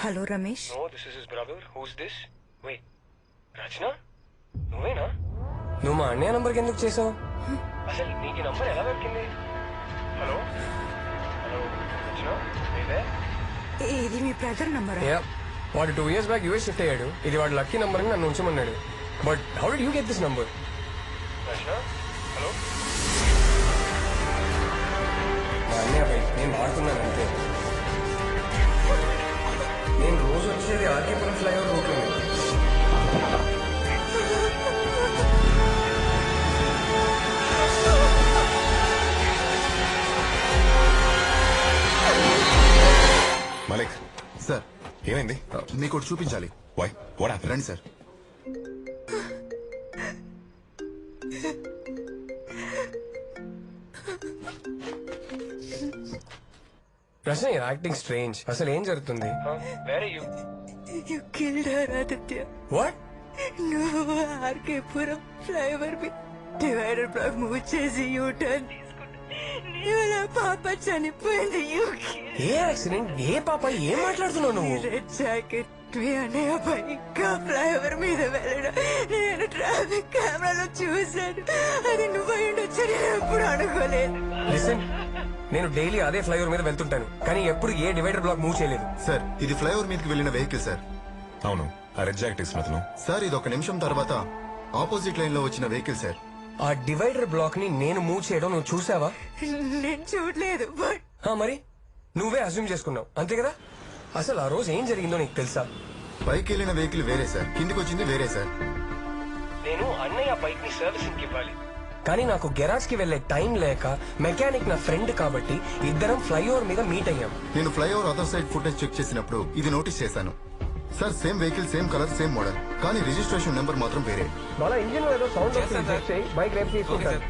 Hello Ramesh. No, this is his brother. Who's this? Wait, Rachana నువ్వేనా? నువ్వు మా అన్నయ్య నంబర్కి ఎందుకు చేసావు? అసలు నీకు నంబర్ ఎలా దొరికింది? హలో హలో రచన, ఇదే ఇది మీ బ్రదర్ నంబర్? వాడు 2 years బ్యాక్ యూఎస్ షిఫ్ట్ అయ్యాడు. ఇది వాడు లక్కీ నంబర్ అని నన్ను ఉంచమన్నాడు. But how did you get this number? Rachana, hello. మా అన్నయ్య బై, నేను వాడుతున్నాను అంతే. నేను రోజు వచ్చేది ఆర్కేపురం ఫ్లైఓవర్ రూట్లో. మలిక్ సార్, ఏమైంది? మీకు ఒకటి చూపించాలి. Why what happened? రండి sir. Rachana, you're acting strange. అసలు ఏం జరుగుతుంది? You killed her, Aditya. What? నువ్వు ఆర్కేపురం ఫ్లైఓవర్ మీద డివైడర్ బ్లాక్ మూవ్ చేసి యూ టర్న్ తీసుకుంటా. నీ వల్ల పాప చనిపోయింది. ఏ యాక్సిడెంట్? ఏ పాప? ఏం మాట్లాడుతున్నావు నువ్వు? రెడ్ జాకెట్ మీ అన్నయ్య బైక్గా ఫ్లైఓవర్ మీద వెళ్ళడం నేను ట్రాఫిక్ కెమెరాలో చూశాను. అది నువ్వు ఉండొచ్చు, నేను ఎప్పుడు అనుకోలేదు. లిసన్, నేను డైలీ అదే ఫ్లైఓవర్ మీద వెళ్తుంటాను, కానీ ఎప్పుడు ఏ డివైడర్ బ్లాక్ మూవ్ చేయలేదు. సార్ ఇది ఫ్లైఓవర్ మీదకి వెళ్ళిన వెహికల్ సార్. అవును, ఆ రెడ్ జాకెట్ వేసిన అతను. సార్ ఇది ఒక నిమిషం తర్వాత ఆపోజిట్ లైన్ లో వచ్చిన వెహికల్ సార్. ఆ డివైడర్ బ్లాక్ ని నేను మూవ్ చేయడం నువ్వు చూసావా? నేను చూడలేదు, బట్ మరి నువ్వే అజ్యూమ్ చేసుకున్నావు అంతే కదా? అసలు ఆ రోజు ఏం జరిగిందో నీకు తెలుసా? పైకి వెళ్ళిన వెహికల్ వేరే సార్, కిందికి వచ్చింది వేరే సార్. నేను అన్నయ్య బైక్ ని సర్వీసింగ్ ఇవ్వాలి, కానీ నాకు గెరాజ్ కి వెళ్లే టైం లేక మెకానిక్ నా ఫ్రెండ్ కాబట్టి ఇద్దరం ఫ్లైఓవర్ మీద మీట్ అయ్యాం. నేను flyover other side footage check చేసినప్పుడు ఇది నోటీస్ చేశాను sir. Same vehicle, same colour, same model, కానీ రిజిస్ట్రేషన్ నెంబర్ మాత్రం వేరే. వాళ్ళ ఇంజిన్ ఏదో సౌండ్ బైక్ రేపు తీసుకుంటాను.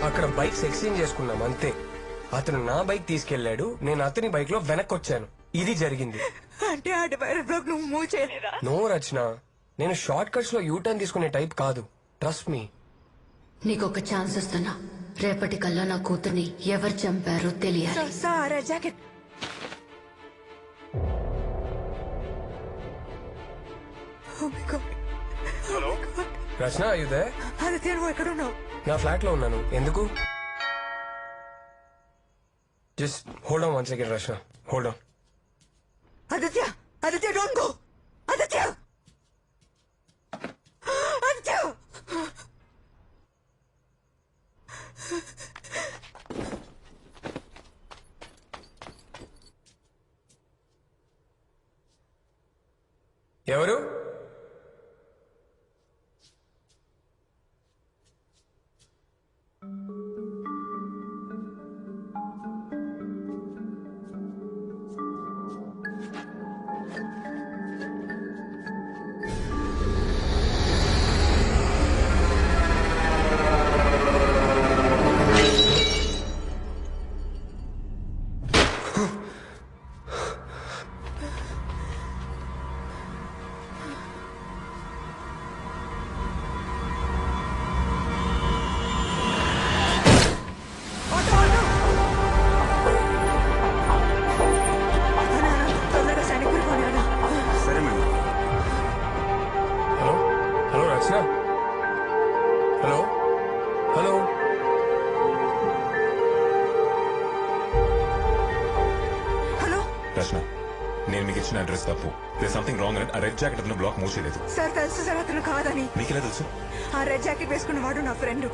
అక్కడ బైక్స్ ఎక్స్చేంజ్ చేసుకున్నాం అంతే. అతను నా బైక్ తీసుకెళ్లాడు, నేను అతని బైక్ లో వెనక్కి వచ్చాను. ఇది జరిగింది. అంటే ఆ డివైడర్ బ్లాక్ నువ్వు మూవ్ చేయలేదా? నో రచన, నేను షార్ట్ కట్స్ లో యూటర్న్ తీసుకునే టైప్ కాదు. Trust me. నీకొక ఛాన్స్ ఇస్తున్నా. రేపటికల్లా నా కూతుర్ని ఎవరు చంపారో తెలియాలి. సార్ జాకెట్ రచన ఇదే. ఆదిత్య, నువ్వు ఎక్కడ ఉన్నావు? నా ఫ్లాట్ లో ఉన్నాను. ఎందుకు? Just hold on 1 second Rachana, hold on. Aditya, Aditya, don't go. Aditya, Aditya. ఎవరు? తొందరగా సైనికులు పోనీ. సరే madam. Hello hello Rachana, hello hello. Hello రచన, నేను మీకు ఇచ్చిన అడ్రస్ తప్పు. దే సంథింగ్ రాంగ్ అని ఆ రెడ్ జాకెట్ అతను బ్లాక్ మూవ్ చేయలేదు. సార్, తెలుసు సార్ అతను కాదని. మీకెలా తెలుసు? ఆ రెడ్ జాకెట్ వేసుకున్న వాడు నా ఫ్రెండ్,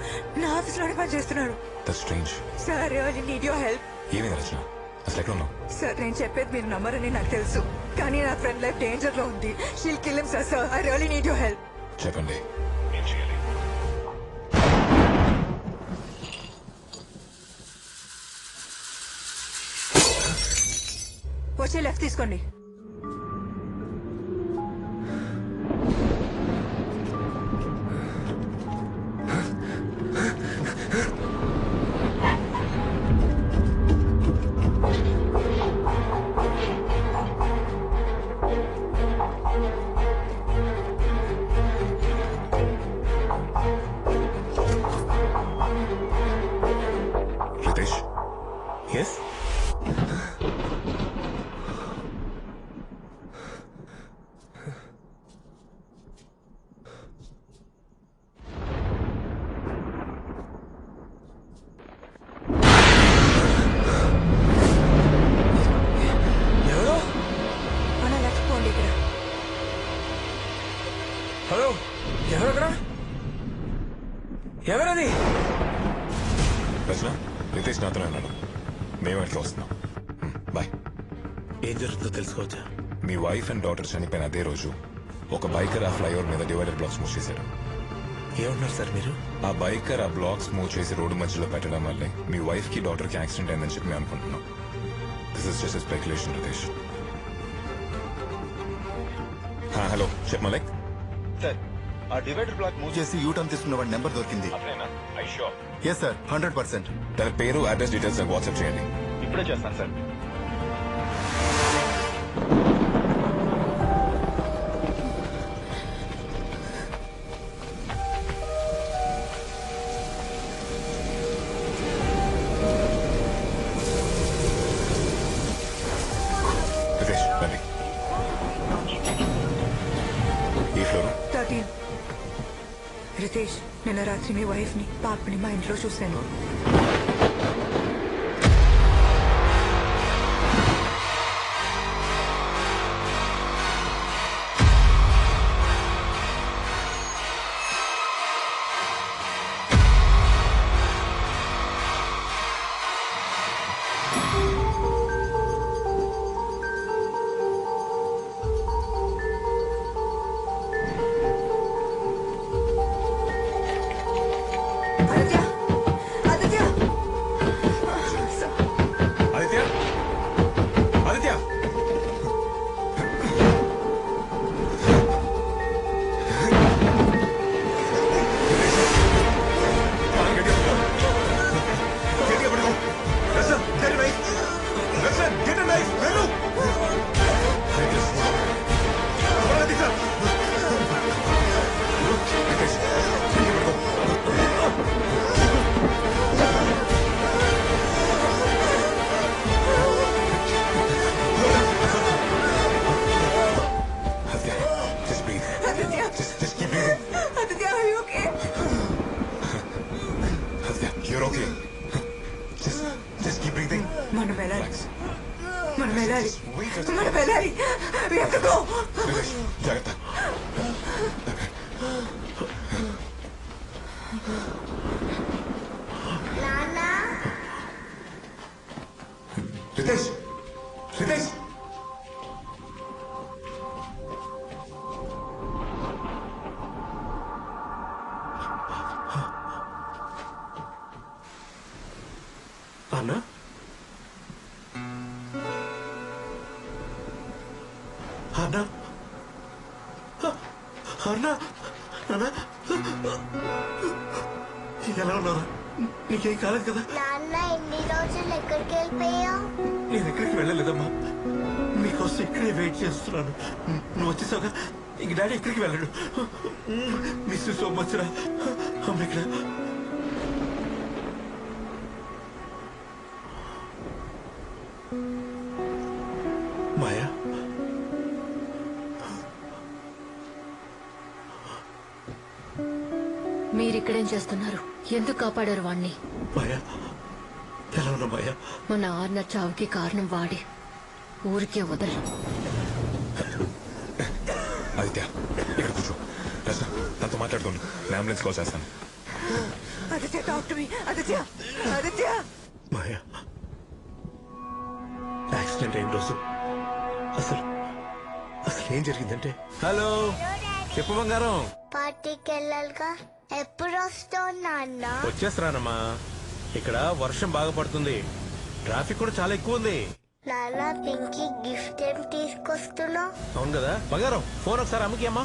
నా ఆఫీస్ లోనే పని చేస్తున్నాడు. That's strange. Sir, really need your help. ఏమైంది రచన? అసలు ఎక్కడ ఉన్నావు? సార్, నేను చెప్పేది మీరు నమ్మరని నాకు తెలుసు, కానీ నా ఫ్రెండ్ లైఫ్ డేంజర్ లో ఉంది. She'll kill him sir. I really need your help. చెప్పండి, ఏం చేయాలి? వచ్చే లెఫ్ట్ తీసుకోండి. రితేష్. ఎస్, ఎవరు? మన లెఫ్ట్ పోండి. ఇక్కడ హలో, ఎవరక్కడ? ఎవరది? రచన, రితేష్ నాతోనే ఉన్నాడు. మేము అట్లా వస్తున్నాం. బాయ్. ఏం జరుగుతుందో తెలుసుకోవచ్చా? మీ వైఫ్ అండ్ డాటర్ చనిపోయిన అదే రోజు ఒక బైకర్ ఆ ఫ్లైఓవర్ మీద డివైడర్ బ్లాక్స్ మూవ్ చేశాడు. ఏమన్నారు సార్ మీరు? ఆ బైకర్ ఆ బ్లాక్స్ మూవ్ చేసి రోడ్డు మధ్యలో పెట్టడం వల్లే మీ వైఫ్ కి డాటర్ కి యాక్సిడెంట్ అయిందని చెప్పి మేము అనుకుంటున్నాం. This is just speculation Ritesh. Hello, చెప్ప మలైక్. సార్, ఆ డివైడర్ బ్లాక్ మూవ్ చేసి యూటర్న్ తీసుకున్న వాడి నెంబర్ దొరికింది. Yes sir, 100%. తన పేరు, అడ్రస్ డీటెయిల్స్ నాకు వాట్సాప్ చేయండి. ఇప్పుడే చేస్తాను సార్. రితేష్, 13. రితేష్, నిన్న రాత్రి మీ వైఫ్ ని పాపని మా ఇంట్లో చూశాను. Aditya, Aditya, Aditya Aditya Aditya, are you okay? You're okay. Just keep breathing. మనం వెళ్ళాలి, మనం వెళ్ళాలి, మనం వెళ్ళాలి. We have to go. Riteish, జాగ్రత్త. నాన్న రితేష్ రితేష్ అన్నా అన్నా అన్నా అన్నా ఎలా ఉన్నారా? నీకేం కాలేదు కదా? నాన్న ఎన్ని రోజులు ఎక్కడికి వెళ్ళిపోయావు? నేను ఎక్కడికి వెళ్ళలేదమ్మా, నీకోసం ఇక్కడే వెయిట్ చేస్తున్నాను. నువ్వు వచ్చేసావుగా, ఇంక డాడీ ఎక్కడికి వెళ్ళడు. మిస్ సో మచ్ రా. అమ్మ ఇక్కడ మాయా, మీరిక్కడేం చేస్తున్నారు? ఎందుకు కాపాడారు వాణ్ణి? మాయా ఎలా ఉన్నా మాయా? మన ఆర్న చావుకి కారణం వాడి. ఊరికే వదలు. ఆదిత్య ఇక్కడ కూర్చో. రసా నాతో మాట్లాడుకోండి, నేను అంబులెన్స్ కాల్ చేస్తాను. Aditya, talk to me. Aditya, Aditya. Maya accident అయిన రోజు అసలు అసలు ఏం జరిగిందంటే, హలో చెప్పు బంగారం. పార్టీకి వెళ్ళాలిగా, ఎప్పుడు వస్తావు నాన్న? వచ్చేస్తున్నానమ్మా. ఇక్కడ వర్షం బాగా పడుతుంది, ట్రాఫిక్ కూడా చాలా ఎక్కువ ఉంది. నాన్న పింకీ గిఫ్ట్ ఏం తీసుకొస్తున్నావు? అవును కదా బంగారం, ఫోన్ ఒకసారి అమ్మకి అమ్మా.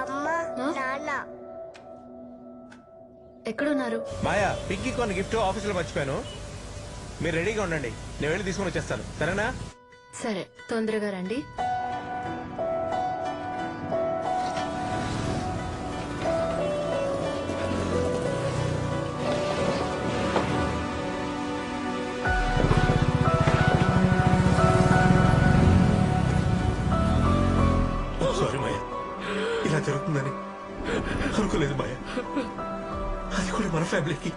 అమ్మా, నాన్న ఎక్కడున్నారు? మాయా, పింకీ కొన్ని గిఫ్ట్ ఆఫీసులో మర్చిపోయాను. మీరు రెడీగా ఉండండి, నేను వెళ్ళి తీసుకొని వచ్చేస్తాను, సరేనా? సరే, తొందరగా రండి. సారీ మాయా, ఇలా జరుగుతుందని అనుకోలేదు మాయా. అది కూడా మన ఫ్యామిలీకి.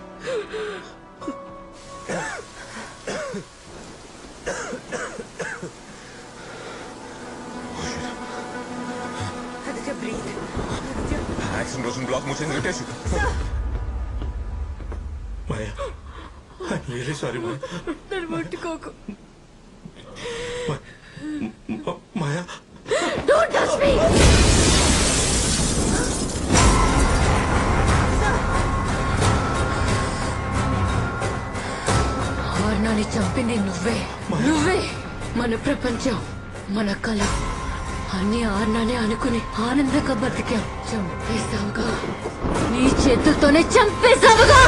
ఆదిత్య, breathe. ఆదిత్య. యాక్సిడెంట్ రోజున బ్లాక్ మూసింది Ritesh. Maya, I'm really sorry Maya. నన్ను ముట్టుకోకు. మాయా, Don't touch me! ఆర్నాని చంపింది నువ్వే. నువ్వే. మన ప్రపంచం, మన కళ అన్ని ఆర్నానే అనుకుని ఆనందంగా బతికాం. చంపేశావుగా, నీ చేతులతోనే చంపేశావుగా.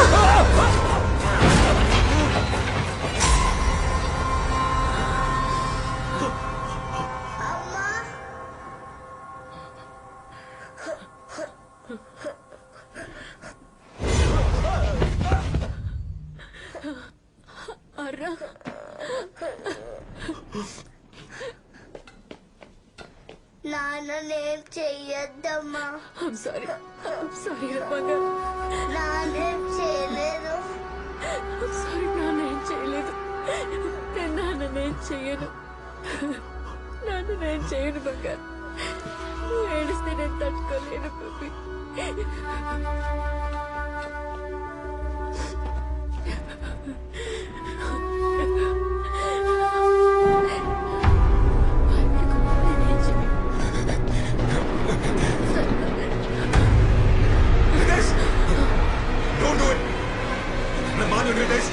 అర్రా, నాన్న నేను చెయ్యి చెయ్యొద్దమ్మా. సారీ బంగారు. నానేం చేయలేదు. సారీ నాన్నేం చేయలేదు. నాన్నేం చెయ్యను. నాన్నేం చేయను బంగారు. నువ్వు ఏడిస్తే నేను తట్టుకోలేను పప్పి. Don't do it! నా మాట విను, రితేష్.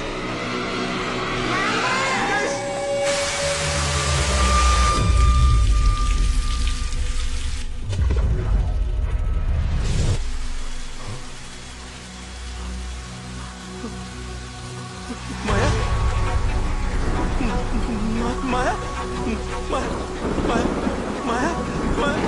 మాయా మాయా మాయా మాయా మాయా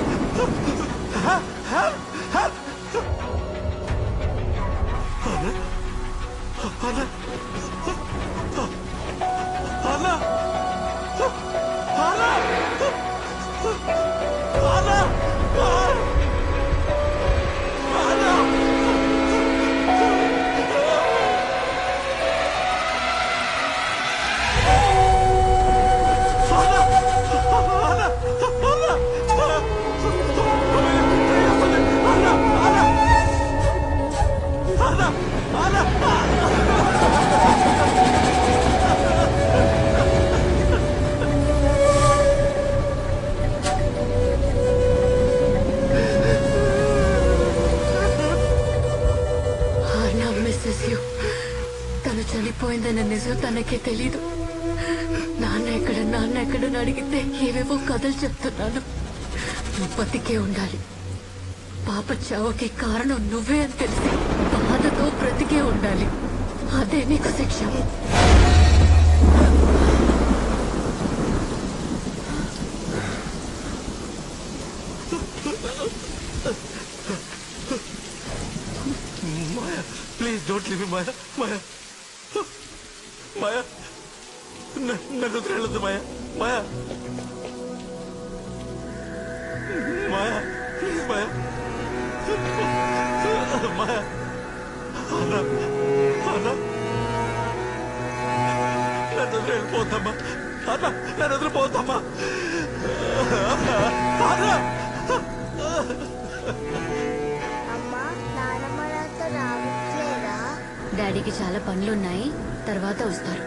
తను చనిపోయిందన్న నిజం తనకే తెలీదు. నాన్న ఎక్కడని అడిగితే ఏవేవో కథలు చెప్తున్నాను. నువ్వు బతికే ఉండాలి. పాప చావుకి కారణం నువ్వే అని తెలిసి బాధతో బ్రతికే ఉండాలి. అదే నీకు శిక్ష. Maya, please don't leave me, Maya. Maya. Maya. నన్ను వదిలేయొద్దు Maya. Maya. Maya. Please, Maya. Maya. Anna. Anna. నన్ను వదిలిపోతామా? Anna, నన్ను వదిలిపోతామా? Anna. అమ్మా, నానమ్మ నాతో రావట్లేదా? డాడీకి చాలా పనులున్నాయి, తర్వాత వస్తారు.